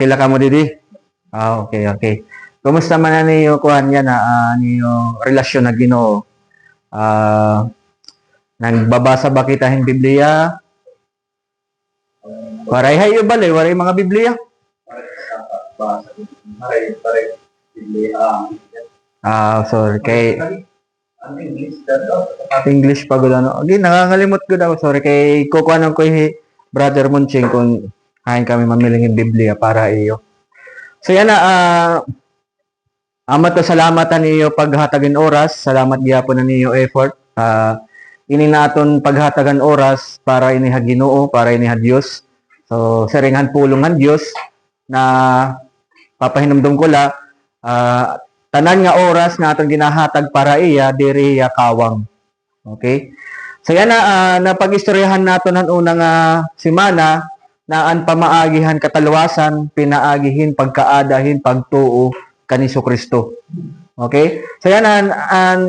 Pila ka mo didi? Okay, okay. Kumusta man na niyo kuhan yan niyo relasyon na Ginoo? Nagbabasa ba kita ng Biblia? Waray hayo bali, waray mga Biblia. Sorry kay English pa gud ano. Okay, nangangalimot ko daw. Sorry kay kukuhanan ko Brother Munching kung kain kami mamiling ng Biblia para iyo. So yan na Ama to salamatan niyo paghatagan oras, salamat gyapon na niyo effort. Ini naton paghatagan oras para iniha Ginoo, para iniha Dios. So seringan pulungan Dios na papahinumdum ko la tanan nga oras nga atong ginahatag para iya diri ya kawang. Okay? So yan na pag-istoryahan naton ang unang semana na an pamaagihan katalwasan, pinaagihin pagkaadahin pagtuo kaniso Kristo. Okay? So yan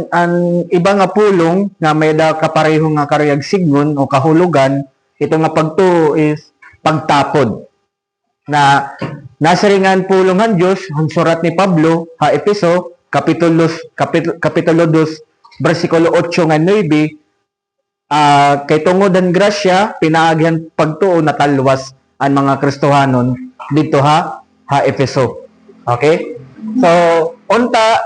ang iba nga pulong nga may da kapareho nga karayag signon o kahulugan, ito nga pagtuo is pagtapod. Na nasaringan pulungan Dios ang surat ni Pablo ha Efeso kapitulo 2 bersikulo 8 nga 9 kay tungod ang grasya pinaagihan pagtuo na talwas ang mga Kristohanon dito ha Efeso. Okay? So, unta,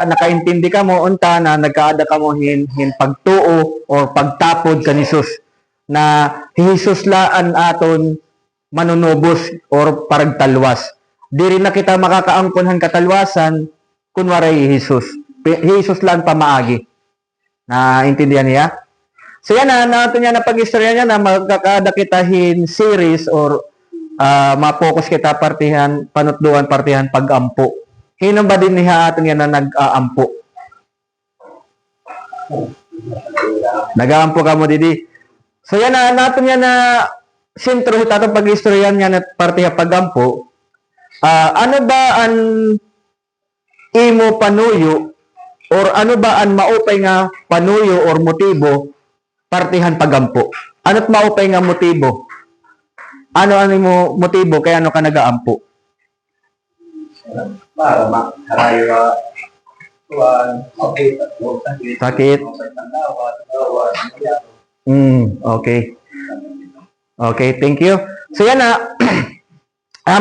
nakaintindi ka mo, unta na nagkaada ka mo hin pagtuo or pagtapod kanisus na Jesus laan aton manunubos or paragtalwas. Diri na kita makakaangkonhan katalwasan kun waray Jesus. Jesus lang pamaagi. Na intindihan niya? So yan nato niya na pag-istorya niya na magkakaada kita hin series or ma-focus kita partihan, panutluan partihan pag-ampo. Hinong ba din niya atin yan na nag-aampo? Nag-aampo ka mo, Didi. So yan natin yan na sentro itatong pag-istoryan niya na partihan pag-ampo. Ano ba ang imo panuyo or ano ba ang maupay nga panuyo or motibo partihan pag-ampo? Ano't maupay nga motibo? Ano mo motibo kaya ano ka nag-aampo? Para makarayo sakit. Okay. Okay, thank you. So yan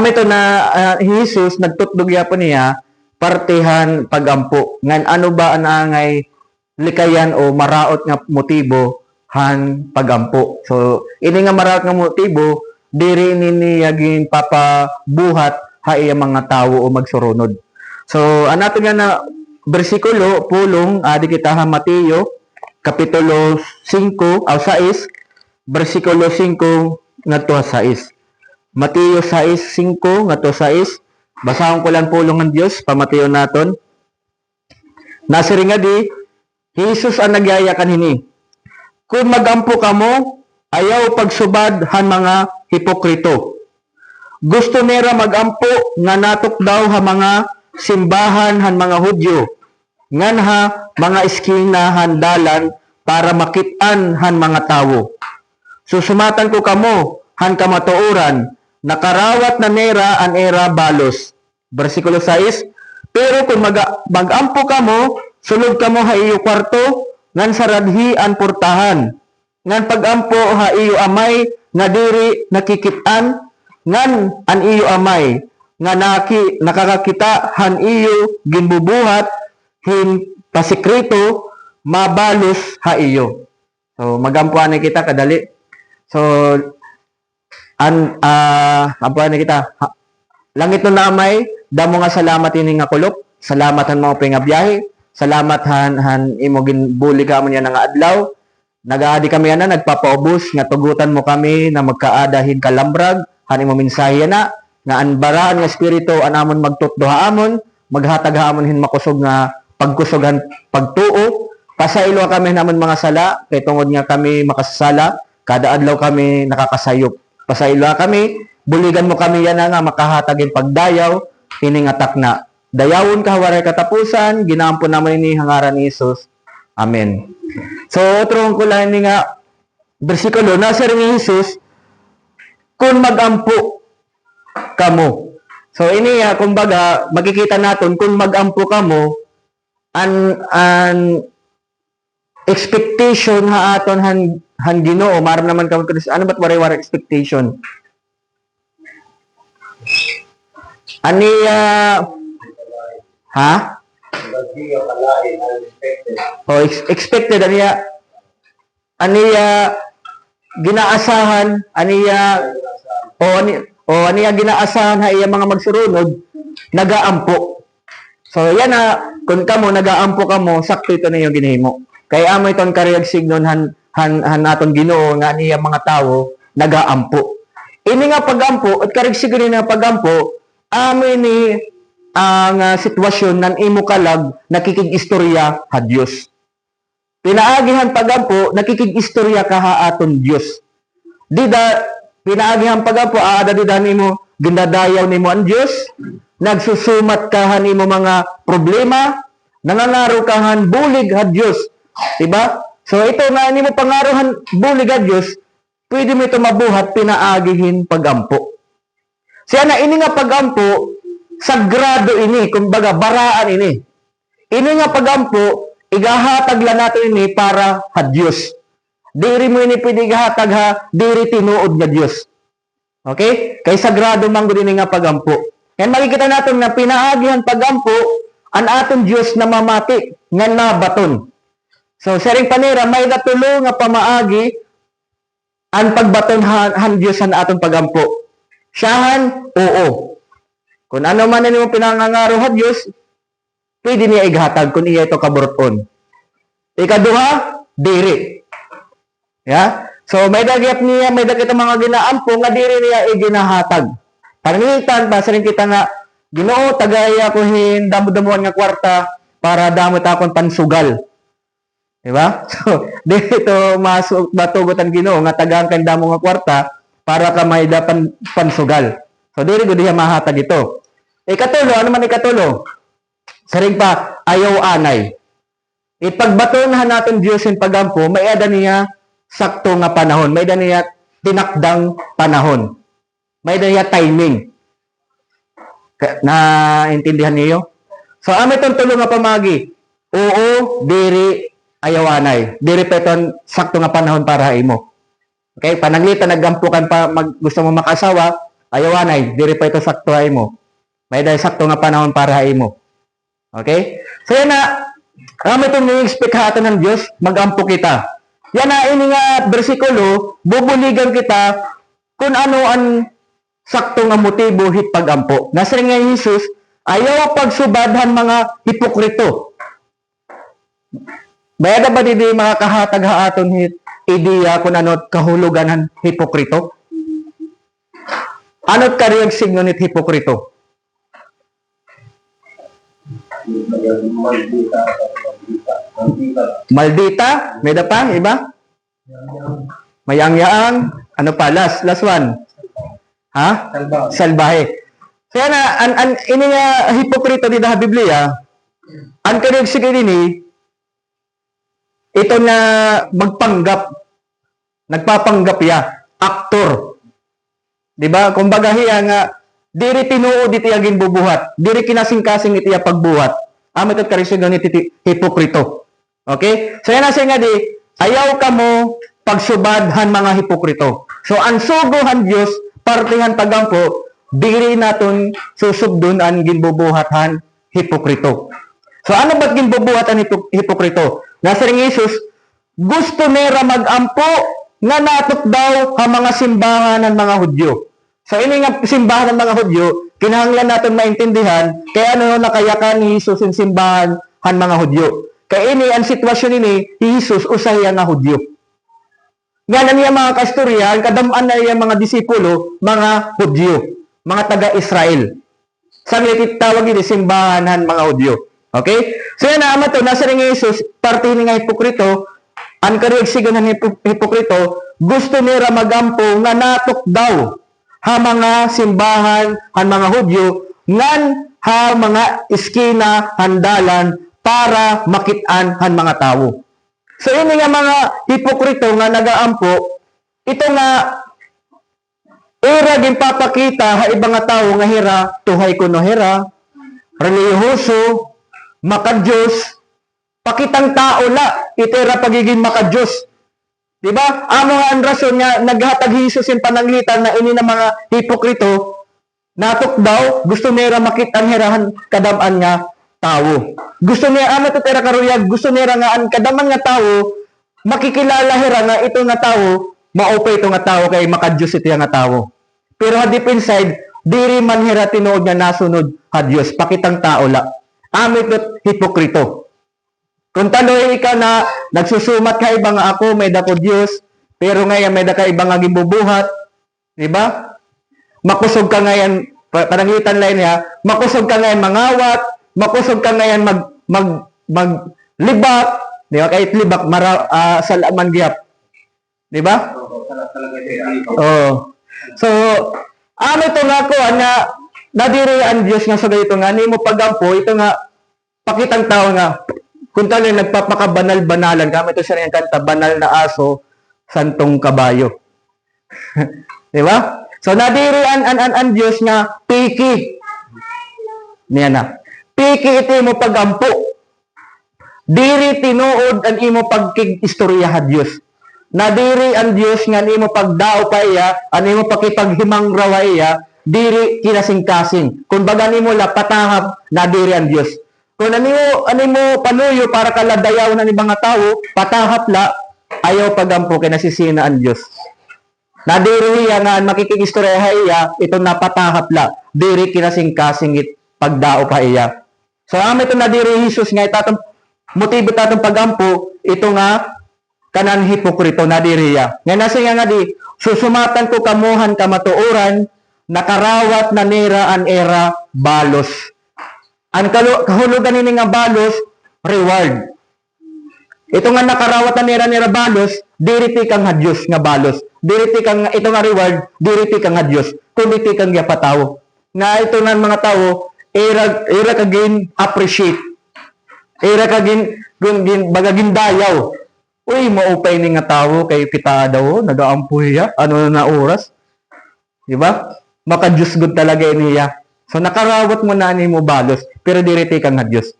ito na Jesus nagtutdog yapon niya partihan pag-ampo. Ngan ano ba ang angay likayan o maraot nga motibo han pag-ampo. So ini nga maraot nga motibo diri nini yagin papabuhat ha iya mga tawo o magsurunod. So anato nga na bersikulo pulong adi kita ha Mateo kapitulo 5 o 6 bersikulo 5 ngadto 6. Mateo 6:5 ngadto 6. Basahon ko lang pulong ng Dios pa Mateo naton. Nasiri nga di Jesus ang nagyaya kanini. Kung magampo kamo ayaw pagsubad han mga hipokrito. Gusto nila magampo nga natok daw ha mga simbahan han mga Hudyo. Ngan ha mga eskina han dalan para makit-an han mga tawo. Susumatan ko kamo han kamatuoran nakarawat na nera an era balos. Bersikulo 6. Pero kung magampo kamo sulod kamo ha iyo kwarto ngan saradhi an portahan. Ngan pagampo ha iyo amay nga diri nakikit-an ngan an iyo amay nga nakakakita han iyo ginbubuhat hin pasikreto mabalos ha iyo. So magampuan kita kadali. So ampuan kita langit no namay damo nga salamat ini nga kulop. Salamatan mo pa nga biyahe. Salamat han imo ginbuli ka mo niya nga adlaw. Nagaadi kami ana nagpapaubos nga tugutan mo kami na magkaadahin kalambrag han imo mensahe na nga anbaraan nga espiritu anamon magtutduha amon maghatag amon hin makusog nga pagkusogan pagtuo pasaylo kami namon mga sala kay tungod nga kami makasala kada adlaw kami nakakasayop pasaylo kami buligan mo kami yan nga makahatagin pagdayaw ining atak na dayawon ka waray katapusan ginaampo naman ini hangaran ni Jesus. Amen. So, otro ko lang ni nga bersikulo, nasa rin ni Jesus, kung magampo, kamo. So ini kumbaga makikita naton kung magampo kamo an expectation ha aton han Ginoo maram naman kamo ano ba't wari-wari expectation ani ha Hindi yung kalain, unexpected. expected aniya ginaasahan aniya ginaasahan ha iya mga magsurunod nagaampo. So yan kung kamo nagaampo kamo sakto ito na yung ginahimo. Kaya amo iton kariyag signon han aton Ginoo nga niya mga tawo nagaampo. Ini nga pagampo at kariyag signon na pagampo amo ni ang sitwasyon nan imo kalag nakikig-istorya ha Dios. Pinaagihan pagampo nakikig-istorya ka ha aton Dios. Dida pinaagihan pagampo ada dida nimo ginadayaw nimo ang Dios, nagsusumat ka nimo mga problema, nangangaro ka bulig ha Dios. Diba? So ito na nimo pangarohan bulig ha Dios, pwede mo ito mabuhat pinaagihin pagampo. Siya na ini nga pagampo sagrado ini, kumbaga baraan ini. Ini nga pagampo, igahatag lang natin ini para ha Diyos. Diri mo ini pwede igahatag ha, diri tinuod nga Diyos. Okay? Kay sagrado man gud ini nga pagampo. Yan makikita natin na pinaagihan pagampo an aton Diyos na mamati nga nabaton. So sa ring panera may natulo nga pamaagi ang pagbaton han Diyos han aton pagampo. Siyahan, oo. Kung ano man nimo pinangangaro ha Dios, pwede niya ighatag kung iya ito kaburuton. Ikaduha, diri. Ya? So may dagyap niya, may dagyap mga ginaampo nga diri niya iginahatag. Panangitan pa sa rin kita nga Ginoo tagaya ko hin damo-damuan nga kwarta para damot akon pansugal. Di ba? So dito matugutan Ginoo nga tagaan kan damo nga kwarta para ka may dapan pansugal. So diri gud diha mahatag ito. Ikatulo, ano man ikatulo? Saring pa, ayaw anay. Ipagbatonhan natin Diyos yung pagampo, may ada niya sakto nga panahon. May ada niya tinakdang panahon. May ada niya timing. Naintindihan niyo? So, amin itong tulo nga pamagi. Oo, diri, ayaw anay. Diri pa itong sakto nga panahon para imo. Okay? Panaglita, naggampukan pa, gusto mo makasawa, ayaw anay. Diri pa ito sakto imo. May dahil sakto nga panahon para imo. Okay? So yan na, kami itong ni-expect haton ng Diyos, mag-ampo kita. Yan na, ini nga bersikulo, bubuligan kita kung ano ang sakto nga motibo hit pag-ampo. Nasa nga Jesus, ayaw pagsubadhan mga hipokrito. Bayada ba didi mga kahatag haaton hit ideya kung ano kahulugan ng hipokrito? Ano't kariyag signo nit hipokrito? Maldita, may da pa, iba? Mayangyaang, ano pa, last one. Ha? Salbahe. Kaya na, ini nga hipokrito di da Biblia, ang kaniyag sige ini, ito na magpanggap, nagpapanggap ya, aktor. Diba? Kumbaga hiya nga, diri tinuod iti agin bubuhat. Diri kinasing-kasing iti pagbuhat. Amat at karisyon iti hipokrito. Okay? So yan nasa nga di, ayaw ka mo pagsubadhan mga hipokrito. So ang suguhan Diyos, partihan pagampo, diri naton susubdon ang ginbubuhatan hipokrito. So ano ba't ginbubuhatan hipokrito? Nasa ring Jesus, gusto nera magampo nga natok daw ang mga simbahan ng mga Hudyo. So, ini nga simbahan ng mga Hudyo, kinahanglan natin maintindihan kaya ano nakayakan ni Jesus yung simbahan ng mga Hudyo. Kaya ini, ang sitwasyon ini, Jesus usay nga Hudyo. Nga na niya mga kasturya, kadamaan na niya mga disipulo, mga Hudyo, mga taga-Israel. Sa tawag ini, simbahan ng mga Hudyo. Okay? So, yan na, to, nasa rin Jesus, parte ni nga hipokrito, ang kariyag sigan ng hipokrito, gusto nila magampo nga natok daw ha mga simbahan, han mga Hudyo, ngan ha mga iskina, handalan, para makitaan han mga tao. So, ini nga mga hipokrito nga nagaampo, ito nga Era ginpapakita ha ibang nga tawo nga hira, tuhay kuno hira, relihiyoso, makadiyos, pakitang tao la, itera pagiging makadiyos. Diba? Amo nga ang rason nga naghatag Hesus yung pananglitan na ini na mga hipokrito, natok daw, gusto nila makita ang hirahan kadaman nga tao. Gusto niya, amo to tera karuyag, gusto nila nga ang kadaman nga tao, makikilala hira nga ito nga tao, maupay ito nga tao kay makadiyos ito nga tao. Pero ha deep inside, diri man hira tinuod nga nasunod ha Diyos, pakitang tao la. Amo ito hipokrito. Kung taloy ikaw na nagsusumat ka ibang ako, may dako Diyos, pero ngayon may daka ibang nga gimbubuhat, di ba? Makusog ka ngayon, pananglitan lain niya, makusog ka ngayon mangawat, makusog ka ngayon maglibak, di ba? Kahit libak, sa laman giyap. Di ba? Oh. So, ano ito nga ko, nadiri ang Diyos nga sa ganito nga, ni mo pagampo, ito nga, pakitang tao nga, kung talo nagpapakabanal-banalan, kami ito siya rin kanta, banal na aso, santong kabayo. Di ba? So, nadiri ang Diyos nga, piki. Niya na. Piki ito mo pagampo. Diri tinuod ang imo pagkig-istorya ha Diyos. Nadiri ang Diyos nga imo pagdao pa iya, ang imo pakipaghimang rawa iya, diri kinasing-kasing. Kung baga nimo la patahap, nadiri ang Diyos. Kung ano mo panuyo para kaladayaw ng ibang tao, patahap la, ayaw pagampo kay nasisina ang Diyos. Nadiri iya nga makikig-istorya iya, ito napatahap la, diri kinasing-kasing pagdao pa iya. So, ito nadiri Jesus nga, itatong motibo tatong pagampo, ito nga, kanan hipokrito na diriya. Nga nasa nga di, susumatan ko kamuhan kamatuoran, nakarawat na nera an era balos. Ang kahulugan nini nga balos, reward. Ito nga nakarawat na nera balos, diriti kang hadyos nga balos. Diriti kang, ito nga reward, diriti kang hadyos. Kumiti kang yapataw. Nga ito nga mga tao, era kagin appreciate. Era kagin, bagagin dayaw. Uy, maupay ni nga tao kay kita daw, nagaampuy ya, ano na oras. Diba? Makadiyos good talaga niya. So, nakarawat mo na ni mo balos, pero diriti kang nga Diyos.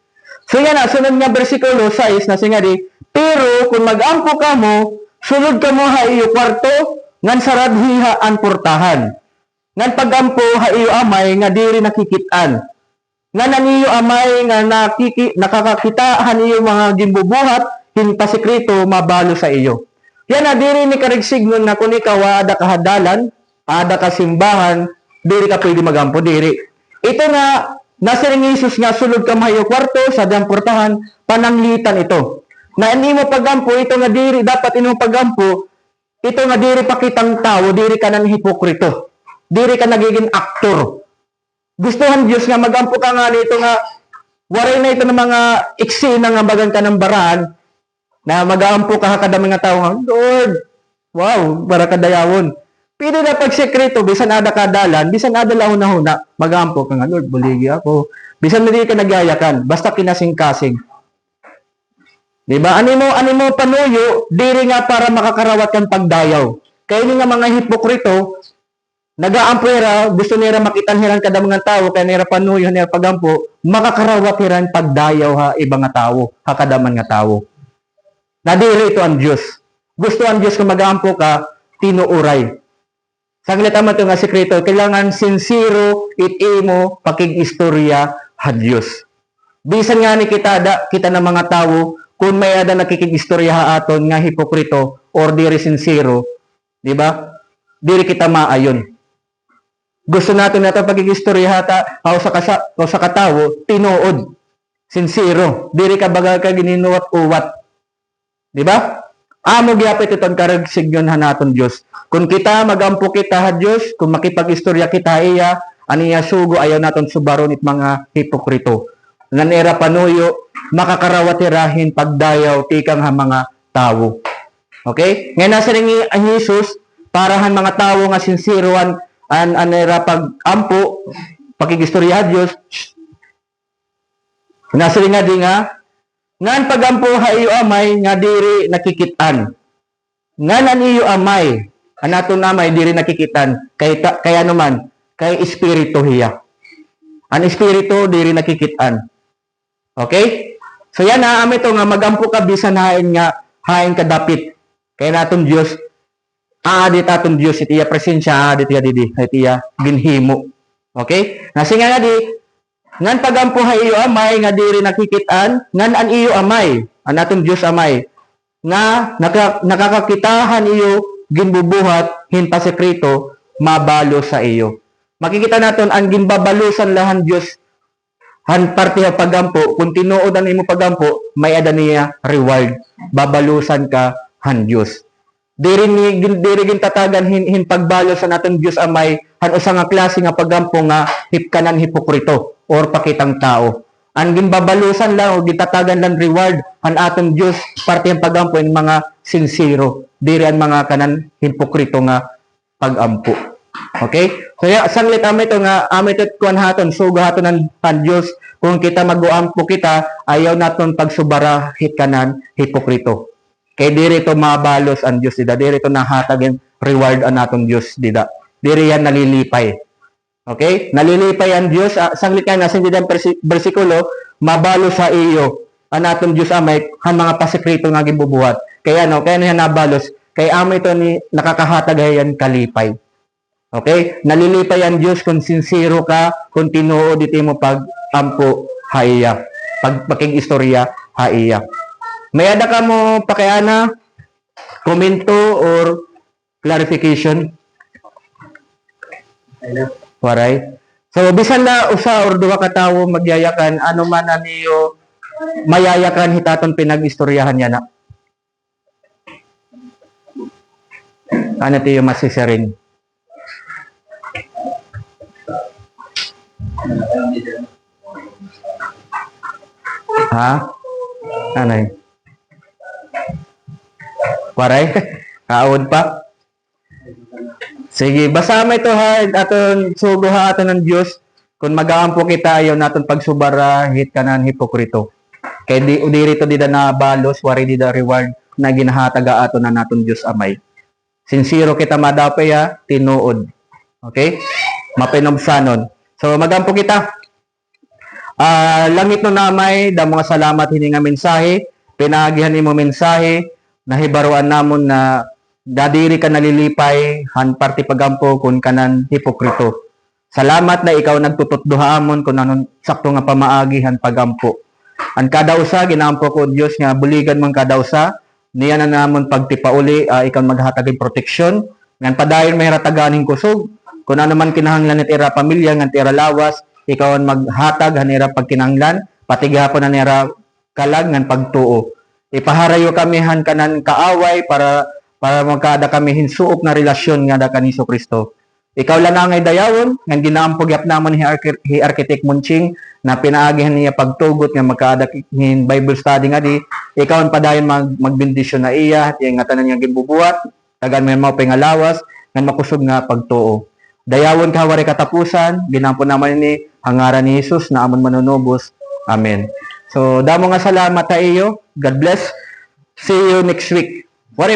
So, yan na, sunod nga versikulo 6, na singa di, pero kung mag-ampo ka mo, sunod ka mo ha iyo kwarto, ngan saradhiha ang portahan. Ngan pag-ampo ha iyo amay, nga diri nakikitaan. Nga naniyo amay, nga nakakakitaan iyo mga gimbubuhat, hinpasikreto mabalo sa iyo. Yan na, diri ni karigsignon na kung ikaw ada kahadalan, ada kasimbahan, diri ka pwede magampo, diri. Ito nga, nasa ring Isus nga, sulod ka mahayo kwarto, sa diyang portahan, pananglitan ito. Na hindi mo pagampo, ito nga diri, dapat ino pagampo, ito nga diri pakitang tao, diri ka ng hipokrito. Diri ka nagiging aktor. Gustuhan Diyos nga magampo ka nga nito nga, waray na ito ng mga eksena nga bagan ka ng baraan, na mag-aampo ka kadami nga tao nga, Lord, wow, para kadayawon. Pwede na pagsekreto, bisan ada kadalan, bisan ada lahuna-huna, mag-aampo ka nga, Lord, buligi ako. Bisan hindi ka nagyayakan, basta kinasing-kasing. Diba? Ani mo panuyo, diri nga para makakarawat kang pagdayaw. Kaya nga mga hipokrito, nag-aampo nila, gusto nila makitan hiran kada mga tao, kaya nila panuyo, nila pagampo, makakarawat hiran pagdayaw ha, ibang nga tao, hakadaman nga tao. Nadiri ito ang Diyos. Gusto ang Diyos kung mag-aampo ka, tinuuray. Saglit naman ito nga sekreto, kailangan sincero imo pakig-istorya ha Diyos. Bisan nga ni kita ng mga tao, kung may ada nakikig-istorya ha aton nga hipokrito or diri sincero, di ba? Diri kita maayon. Gusto natin na ito pakig-istorya ha sa katawo, tinuod. Sincero. Diri ka baga ka gininuwat-uwat. Di ba? Amo gyapit itong karagsigyon naton Diyos. Kung kita magampo kita ha Diyos, kung makipag-istorya kita iya, aniya sugo ayaw naton subaron it mga hipokrito. Nanera panuyo, makakarawat irahin pagdayaw tikang ha mga tao. Okay? Ngayon nasa rin ang Jesus, parahan mga tao nga sinsiruan anera pag-ampo, pakig-istorya ha Diyos. Nasa rin nga di nga, ngan pagampo ha iyo amay nga diri nakikitaan. Ngan an iyo amay Anaton namay diri nakikitan. Kaya naman kay espiritu hiya. Ang espiritu diri nakikitan. Okay? So yan na amo ito nga magampo ka bisan hain ka dapit. Kaya naton Dios aadit aton Dios itiya presensya aadit ya didi itiya ginhimo. Okay? Nasi nga di ngan pagampo ha iyo amay nga diri nakikitan ngan an iyo amay an aton Dios amay nga nakakakitahan iyo ginbubuhat hin pa sekreto mabalo sa iyo. Makikita naton ang ginbabalusan lahan Dios han parte ha pagampo kung tinuod an imo pagampo may ada niya reward babalusan ka han Dios. Diri gin tatagan hin pagbalo sa naton Dios amay han usa nga klase nga pagampo nga hipkanan hipokrito or pakitang tao. Ang ginbabalusan lang o gitatagan lang reward han aton Dios parte ang pagampo ng mga sincero. Diri ang mga kanan hipokrito nga pagampo. Okay? So sanglit amo ito nga amo ito kuan haton sugo haton ang Dios kung kita maguampo kita ayaw naton pagsubara hikanan hipokrito. Kay diri to mabalos ang Dios dida, diri to nahatag ang reward an naton Dios dida. Diri yan nalilipay. Okay? Nalilipay ang Dios. Sanglit ka na sa bersikulo, mabalo sa iyo ang naton Dios amay han mga pasekreto nga gibubuhat. Kaya kaya yan nabalos. Kay amay to ni nakakahatag yan kalipay. Okay? Nalilipay ang Dios kung sincero ka, kung tinuod iti mo pag-ampo haiya. Pagpaking istorya haiya. May ada ka mo pakiana, komento or clarification? Waray. So bisan na usa or duha ka tawo magyayakan ano man niyo mayayakan hitaton pinag-istoryahan niya na. Ano tiyo masisaring? Ha? Anay? Waray? Kaawod pa? Sige, basta may ito ha, aton sugo ha aton ng Diyos, kung mag-aampo kita, ayaw naton pagsubara, hit kanan hipokrito. Kaya diri to dida na balos, wari dida reward, na ginahataga aton na naton Diyos amay. Sincero kita madapay ha, tinuod. Okay? Mapinomsanon. So, mag-aampo kita. Langit no namay, da mga salamat hininga mensahe, pinagihan mo mensahe, nahibaruan namon na dadiri ka nalilipay han parti pagampo kun kanan hipokrito. Salamat na ikaw nagtututduhaamon kun anon sakto nga pamaagi han pagampo. An kada usa ginaampo ko Dios nga buligan man kada usa niya na namon pagtipauli ikaw maghatag proteksyon ngan padayon may rataganing kusog kun ano man kinahanglan ni tira pamilya ngan tira lawas ikaw ang maghatag hanira pagkinahanglan pati gihapon anira kalag ngan pagtuo. Ipaharayo kami han kanan kaaway para magkada kami hinsuop na relasyon nga da kaniso Kristo. Ikaw lang ngay dayawon nga ginaampog yap namon hi Architect Munching na pinaagihan niya pagtugot nga magkada hin Bible study nga di ikaw ang padayon magbendisyon na iya ti nga tanan nga ginbubuhat tagan may mao pingalawas nga makusog nga pagtuo. Dayawon ka wari katapusan ginampon naman ni hangaran ni Jesus na amon manunubos. Amen. So, damo nga salamat ta iyo. God bless. See you next week.